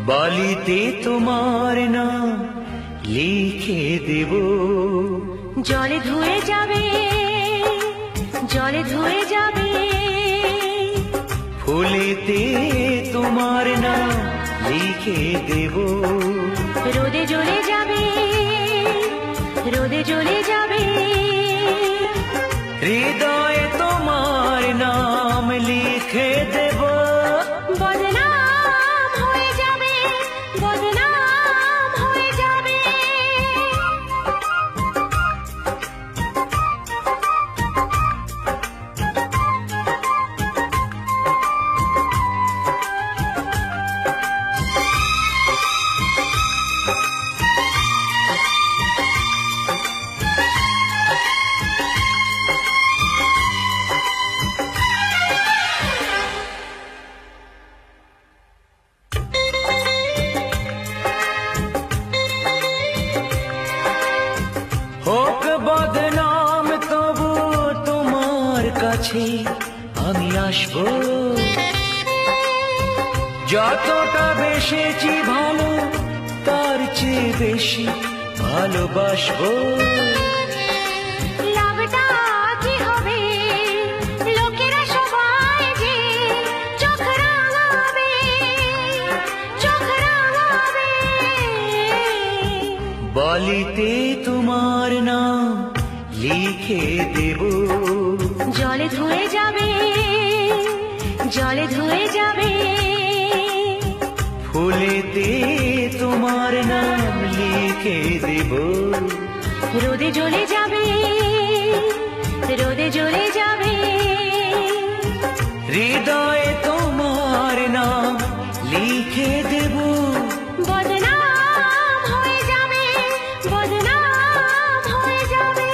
বালিতে তোমার নাম লিখে দেব। জলে ধুয়ে যাবে, জলে ধুয়ে যাবে। ফুলেতে তোমার নাম লিখে দেব। রোদে জ্বলে যাবে, রোদে জ্বলে যাবে। হৃদয়ে তোমার নাম লিখে দেব। বদনাম হয়ে যাবে, বদনাম হয়ে যাবে। হোক বদনাম তবু তোমার কাছে আমি আসবো। যতটা বেসেছি ভালো তার চেয়ে বেশি ভালোবাসবো। লাভটা কি হবে? লোকেরা সবাই যে চোখ রাঙাবে, চোখ রাঙাবে। বালিতে তোমার নাম লিখে দেব। জলে ধুয়ে যাবে, জলে ধুয়ে যাবে। ফুলেতে তোমার নাম লিখে দেব। রোদে জ্বলে যাবে, রোদে জ্বলে যাবে। হৃদয়ে তোমার নাম লিখে দেব। বদনাম হয়ে যাবে, বদনাম হয়ে যাবে।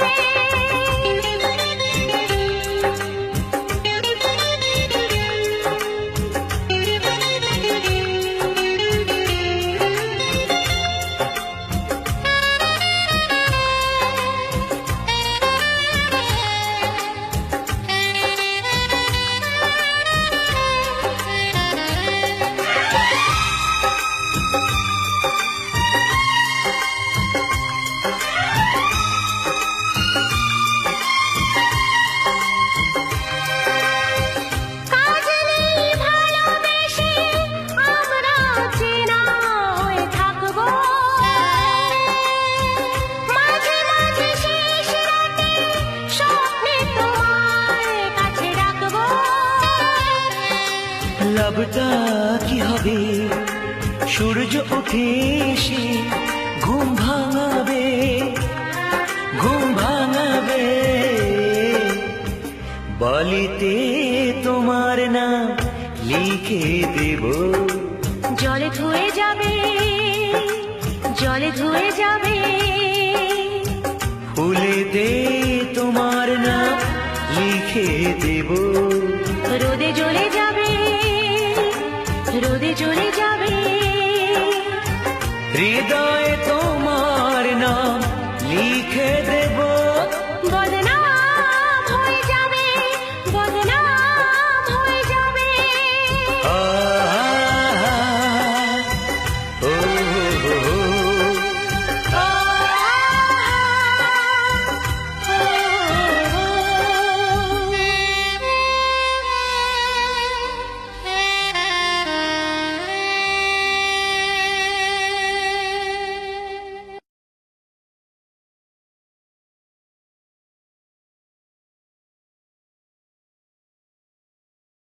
লাভটা কি হবে? সূর্য উঠে এসে ঘুম ভাঙাবে, ঘুম ভাঙাবে। বালিতে তোমার নাম লিখে দেব। জলে ধুয়ে যাবে, জলে ধুয়ে যাবে। ফুলেতে তোমার নাম লিখে দেব। রোদে জ্বলে যাবে, রোদে জ্বলে যাবে। হৃদয়ে তোমার নাম লিখে দেব।